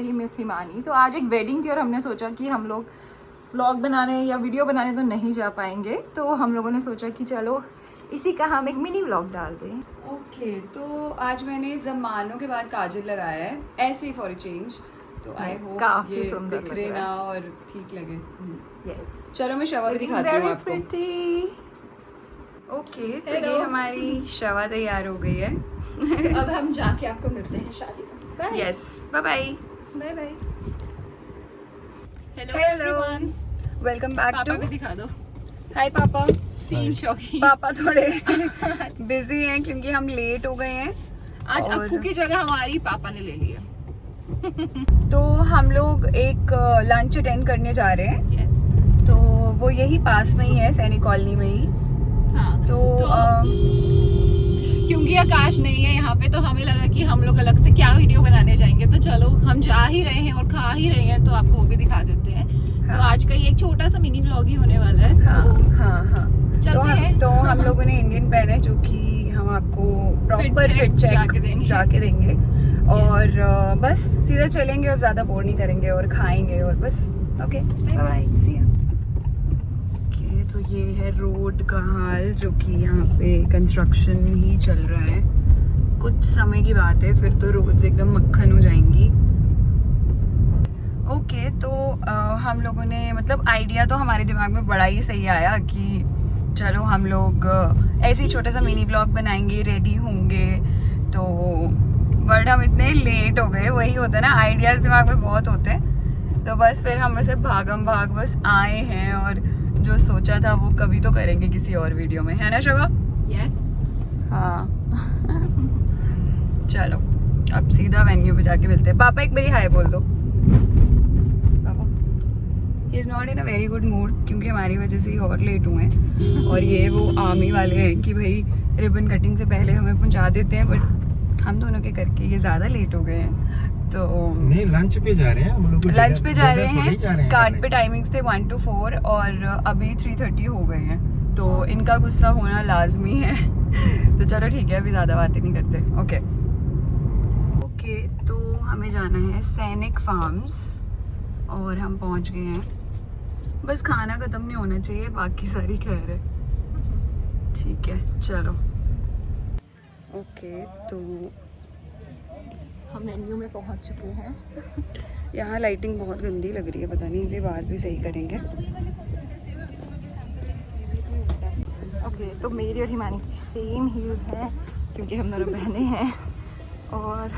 रही मिस हिमानी। तो आज एक वेडिंग थी और हमने सोचा कि हम लोग व्लॉग बनाने या वीडियो बनाने तो नहीं जा पाएंगे, तो हम लोगों ने सोचा कि चलो इसी का हम एक मिनी व्लॉग डाल दें। ओके, तो आज मैंने ज़मानों के बाद काजल लगाया है, ऐसे ही फॉर अ चेंज। तो आई होप काफी ये सुंदर दिख लग रहे रहा है। ना और ठीक लगे। यस, चलो मैं शवा भी दिखाती हूँ आपको। ओके, तो ये हमारी शवा तैयार हो गई है। अब हम जाके आपको मिलते हैं शादी में। Yes, bye bye. Bye bye. Hello, welcome back papa too. भी दिखा दो। हाय पापा। 3 शौकीन पापा थोड़े बिजी हैं क्योंकि हम लेट हो गए हैं। आज और- अक्कू की जगह हमारी पापा ने ले लिया। तो हम लोग एक लंच अटेंड करने जा रहे हैं। यस। तो वो यही पास में ही है, सैनिक कॉलोनी में ही। हाँ, तो क्योंकि आकाश नहीं है यहाँ पे, तो हमें लगा कि हम लोग अलग से क्या वीडियो बनाने जाएंगे, तो चलो हम जा ही रहे हैं और खा ही रहे हैं, तो आपको वो भी दिखा देते हैं। हाँ। तो आज का ये एक छोटा सा मिनी व्लॉग ही होने वाला है। हाँ। चलते तो हैं। हम लोगों ने इंडियन पहने, जो कि हम आपको प्रॉपर check फिट चेक जाके देंगे। और बस सीधा चलेंगे और ज़्यादा बोर नहीं करेंगे और खाएंगे और बस। Okay, bye bye, see you. Okay, तो ये है रोड का हाल, जो कि यहाँ पे कंस्ट्रक्शन ही चल रहा है। कुछ समय की बात है, फिर तो रोड्स एकदम मक्खन हो जाएंगी। ओके, तो हम लोगों ने, मतलब आइडिया तो हमारे दिमाग में बड़ा ही सही आया कि चलो हम लोग ऐसे ही छोटा सा मिनी ब्लॉग बनाएंगे, रेडी होंगे। तो बट हम इतने लेट हो गए, वही होता है ना, आइडियाज़ दिमाग में बहुत होते हैं। तो बस फिर हम ऐसे भागम भाग बस आए हैं, और जो सोचा था वो कभी तो करेंगे किसी और वीडियो में, है ना शबा? यस। हाँ। चलो अब सीधा वेन्यू पे जाके मिलते हैं। पापा एक बारी हाय बोल दो। पापा he is not in a very good mood, क्योंकि हमारी वजह से ही और लेट हुए हैं। और ये वो आर्मी वाले हैं कि भाई रिबन कटिंग से पहले हमें पहुंचा देते हैं, बट हम दोनों के करके ये ज़्यादा लेट हो गए हैं। तो नहीं, लंच पे जा रहे हैं हम लोग। लंच पे जा रहे हैं। कार्ड पे टाइमिंग्स थे 1 to 4 और अभी 3:30 हो गए हैं, तो इनका गुस्सा होना लाजमी है। तो चलो ठीक है, अभी ज़्यादा बातें नहीं करते। ओके, तो हमें जाना है सैनिक फार्म्स और हम पहुंच गए हैं। बस खाना ख़त्म नहीं होना चाहिए, बाकी सारी खैर है। ठीक है, चलो। ओके, तो हम वेन्यू में पहुंच चुके हैं। यहाँ लाइटिंग बहुत गंदी लग रही है, पता नहीं अभी बाहर भी सही करेंगे। ओके, तो मेरी और हिमानी की सेम हील्स हैं, क्योंकि हम दोनों बहनें हैं। और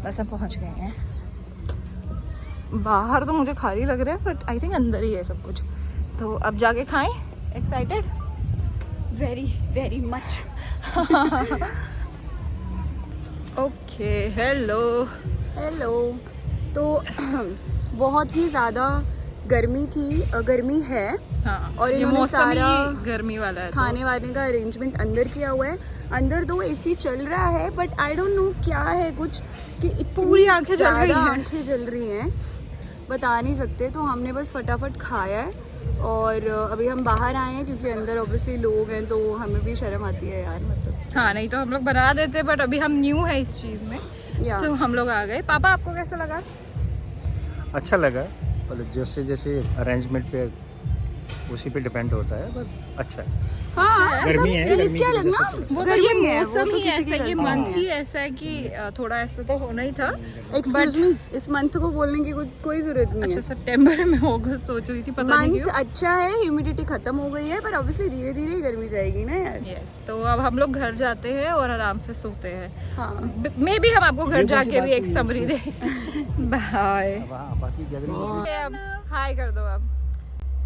बस हम पहुंच गए हैं। बाहर तो मुझे खाली लग रहा है, बट आई थिंक अंदर ही है सब कुछ। तो अब जाके खाएं। Excited? Very much. Okay, hello. तो बहुत ही ज़्यादा गर्मी है। हाँ, और ये इन्होंने मौसम सारा ही गर्मी वाला है। खाने वाने का अरेंजमेंट अंदर किया हुआ है। अंदर 2 AC चल रहा है, बट आई डोंट नो क्या है, कुछ कि पूरी आंखें जल रही हैं। आंखें जल रही हैं, बता नहीं सकते। तो हमने बस फटाफट खाया है और अभी हम बाहर आए हैं, क्योंकि अंदर ऑब्वियसली लोग हैं, तो हमें भी शर्म आती है यार, मतलब। हाँ, नहीं तो हम लोग बना देते, बट अभी हम न्यू है इस चीज़ में, या तो हम लोग आ गए। पापा आपको कैसा लगा? अच्छा लगा, पर जैसे अरेंजमेंट पे उसी पे डिपेंड होता है, पर अच्छा है। हाँ, गर्मी है, क्या गर्मी की वजह लगना, से वो तो गर्मी ये है, मौसम वो तो ही किसी की ऐसा, ये गलती मंथ नहीं ही है। ऐसा है कि थोड़ा ऐसा तो होना ही था। एक्सक्यूज मी, इस मंथ को बोलने की कोई जरूरत नहीं अच्छा, है। सितंबर में होगा सोच रही थी, पता नहीं मंथ क्यों। अच्छा है, ह्यूमिडिटी खत्म हो गई है, पर ऑब्वियसली धीरे धीरे ही गर्मी जाएगी ना यार। यस, तो अब हम लोग घर जाते हैं और आराम से सोते हैं। हाँ, मे भी हम आपको घर ये कौन सी जाके भी बात एक हुई समरी दे। बाय। बाकी गैदरिंग अब हाय कर दो। अब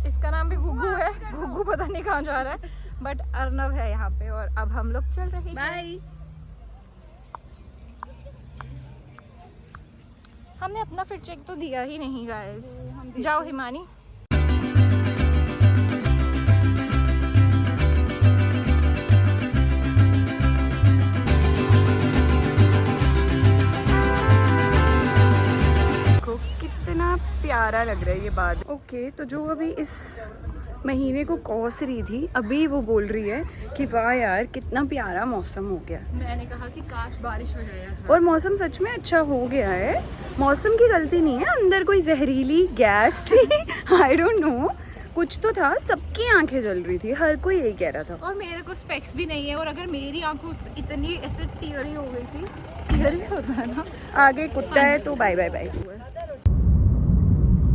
इसका नाम भी गुग्गू है। गुग्गू पता नहीं कहाँ जा रहा है, बट अर्नव है यहाँ पे। और अब हम लोग चल रहे हैं। बाय। हमने अपना फिट चेक तो दिया ही नहीं गाइस। जाओ हिमानी। कितना प्यारा लग रहा है ये बादल। ओके, तो जो अभी इस महीने को कोस रही थी, अभी वो बोल रही है कि वाह यार कितना प्यारा मौसम हो गया। मैंने कहा कि काश बारिश हो जाए आज। और मौसम सच में अच्छा हो गया है, मौसम की गलती नहीं है, अंदर कोई जहरीली गैस थी आई डोंट नो, कुछ तो था, सबकी आंखें जल रही थी, हर कोई यही कह रहा था। और मेरे को स्पेक्स भी नहीं है, और अगर मेरी आंखों इतनी ऐसे टीयरी हो गई थी, टीयरी होता है ना, आगे कुत्ता है तो बाय बाय बाय।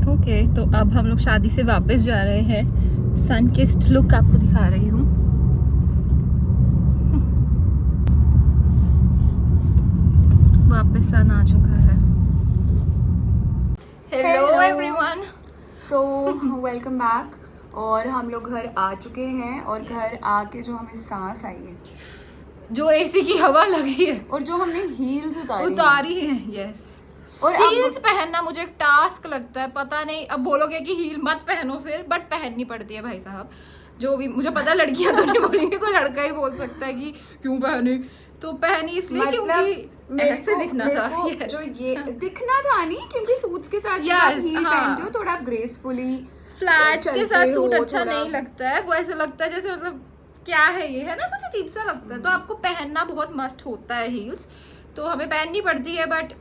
ओके, तो अब हम लोग शादी से वापस जा रहे हैं। सन किस्ड लुक आपको दिखा रही हूँ। वापस सन आ चुका है। Hello everyone. So welcome back. और हम लोग घर आ चुके हैं, और घर आके जो हमें सांस आई है, जो एसी की हवा लगी है, और जो हमने हील्स उतारी है, यस। और हील्स पहनना मुझे एक टास्क लगता है, पता नहीं, अब बोलोगे कि हील मत पहनो फिर, बट पहननी पड़ती है भाई साहब। जो भी मुझे पता, लड़कियां तो नहीं बोलेंगी, कोई लड़का ही बोल सकता है कि क्यों पहनी, तो पहनी इसलिए क्योंकि ऐसे दिखना था। yes. जो ये दिखना था नहीं, क्योंकि सूट्स के साथ जब आप हील पहनते हो थोड़ा आप ग्रेसफुली, फ्लैट्स के साथ सूट अच्छा नहीं लगता है, वो ऐसे लगता है जैसे मतलब क्या है ये, है ना, कुछ अजीब सा लगता है। तो आपको पहनना बहुत मस्त होता है हील्स, तो हमें पहननी पड़ती है। बट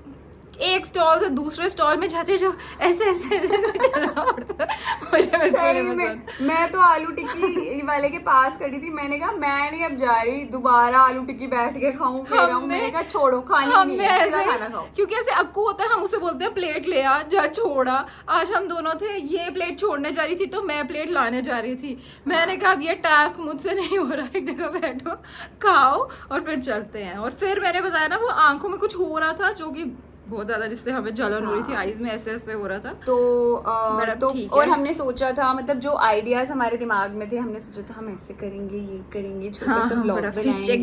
एक स्टॉल से दूसरे स्टॉल में जाते जो ऐसे ऐसे चलना पड़ता है। सही में मैं तो आलू टिक्की वाले के पास खड़ी थी, मैंने कहा मैं नहीं अब जा रही दोबारा आलू टिक्की बैठ के खाऊं, फिर आऊं। मैंने कहा छोड़ो, खानी नहीं है, सीधा खाना खाओ। क्योंकि ऐसे अक्कू होता है, हम उसे बोलते हैं प्लेट ले आ, जा छोड़ा। आज हम दोनों थे, ये प्लेट छोड़ने जा रही थी तो मैं प्लेट लाने जा रही थी। मैंने कहा अब ये टास्क मुझसे नहीं हो रहा, एक जगह बैठो खाओ और फिर चलते हैं। और फिर मैंने बताया ना, वो आंखों में कुछ हो रहा था जो कि बहुत ज्यादा, जिससे हमें जलन हो रही थी, आईज में ऐसे ऐसे हो रहा था। तो और हमने सोचा था, मतलब जो आइडियाज हमारे दिमाग में थे, हमने सोचा था हम ऐसे करेंगे, ये करेंगे, छोटे से ब्लॉग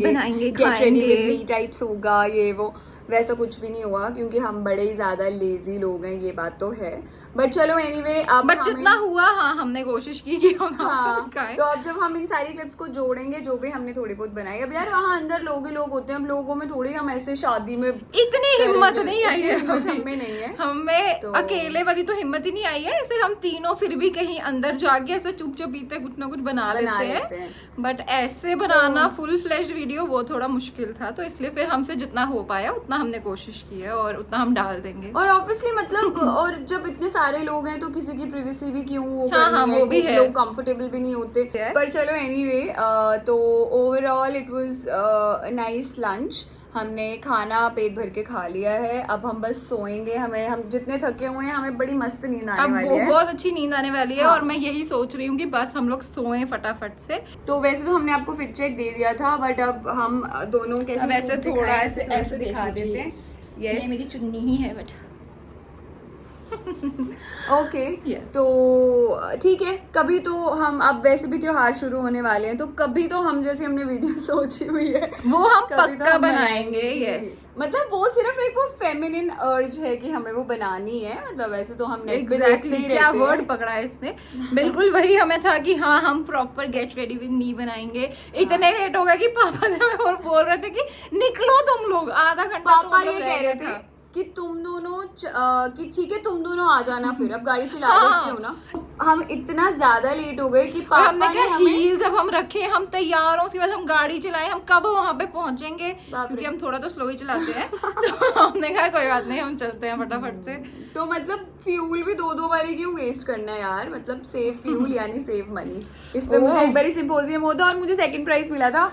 बनाएंगे, get ready with me types होगा, ये वो। वैसा कुछ भी नहीं हुआ, क्योंकि हम बड़े ही ज्यादा लेजी लोग हैं, ये बात तो है। बट चलो एनीवे, अब बट जितना हुआ, हाँ, हमने कोशिश की कि हम तो अब जब हम इन सारी क्लिप्स को जोड़ेंगे, जो भी हमने थोड़ी बहुत बनाई, अब यार वहाँ अंदर लोग ही लोग होते हैं, अब लोगों में थोड़ी हम ऐसे शादी में इतनी हिम्मत नहीं आई है, हमें नहीं है, हमें तो अकेले वाली तो हिम्मत ही नहीं आई है। ऐसे हम तीनों फिर भी कहीं अंदर जाके ऐसे चुप चुपीते कुछ ना कुछ बना लेते हैं, बट ऐसे बनाना फुल फ्लेश्ड वीडियो वो थोड़ा मुश्किल था। तो इसलिए फिर हमसे जितना हो पाया उतना हमने कोशिश की है, और उतना हम डाल देंगे। और ऑब्वियसली मतलब और जब इतने सारे लोग हैं तो किसी की प्राइवेसी भी क्यों वो करनी है, वो भी है, लोग कंफर्टेबल भी नहीं होते। पर चलो एनीवे, तो overall it was nice lunch. हमने खाना पेट भर के खा लिया है, अब हम बस सोएंगे। हम जितने थके हुए हैं, हमें बड़ी मस्त नींद आने वाली है, बहुत अच्छी नींद आने वाली है। और मैं यही सोच रही हूँ कि बस हम लोग सोएं फटाफट से। तो वैसे तो हमने आपको फिट चेक दे दिया था, बट अब हम दोनों कैसे ऐसे थोड़ा ऐसे दिखा देते हैं। ये मेरी चुन्नी ही है, बट ओके तो ठीक है। कभी तो हम, अब वैसे भी त्योहार शुरू होने वाले हैं, तो कभी तो हम, जैसे हमने वीडियो सोची हुई है, वो हम पक्का तो बनाएंगे। यस, मतलब वो सिर्फ एक वो फेमिनिन अर्ज है कि हमें वो बनानी है। मतलब वैसे तो हम नेट पे देखते ही रहते हैं। क्या वर्ड पकड़ा है इसने, बिल्कुल वही हमें था कि हाँ हम proper get ready with me बनाएंगे। इतने लेट हो गया कि पापा से हमें बोल रहे थे कि निकलो तुम लोग, आधा घंटा। पापा ये कह रहे थे कि तुम दोनों कि ठीक है तुम दोनों आ जाना, फिर अब गाड़ी चला लेते हो ना। हम इतना ज्यादा लेट हो गए कि पापा हमने कहा हील जब हम रखे, हम तैयार हो, उसके बाद हम गाड़ी चलाए, हम कब वहां पे पहुंचेंगे, क्योंकि हम थोड़ा तो स्लो ही चलाते हैं। तो हमने कहा कोई बात नहीं, हम चलते हैं फटाफट से। तो मतलब फ्यूल भी दो बारी क्यों वेस्ट करना है यार, मतलब सेव फ्यूल यानी सेव मनी। इस पे मुझे एक बारी सिंपोजियम होता और मुझे सेकंड प्राइज मिला था।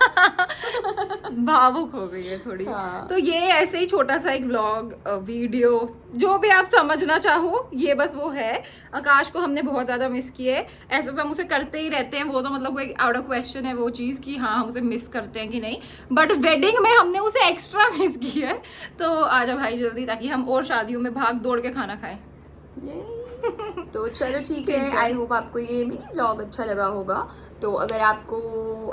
भावुक हो गई है थोड़ी। तो ये ऐसे ही छोटा सा एक व्लॉग, वीडियो, जो भी आप समझना चाहो, ये बस वो है। आकाश को हमने बहुत ज्यादा मिस किए। ऐसे तो हम उसे करते ही रहते हैं, वो तो मतलब कोई आउट ऑफ क्वेश्चन है वो चीज कि हाँ हम उसे मिस करते हैं कि नहीं, बट वेडिंग में हमने उसे एक्स्ट्रा मिस किया है। तो आजा भाई जल्दी, ताकि हम और शादियों में भाग दौड़ के खाना खाएं। तो चलो ठीक है, आई होप आपको ये मिनी व्लॉग अच्छा लगा होगा। तो अगर आपको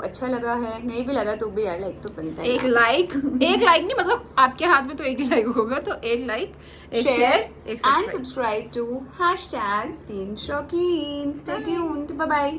अच्छा लगा है, नहीं भी लगा तो भी यार लाइक तो बनता है। एक लाइक नहीं, मतलब आपके हाथ में तो एक ही लाइक होगा, तो एक लाइक, एक share, and subscribe to #3 Shaukeen. Stay tuned, bye bye.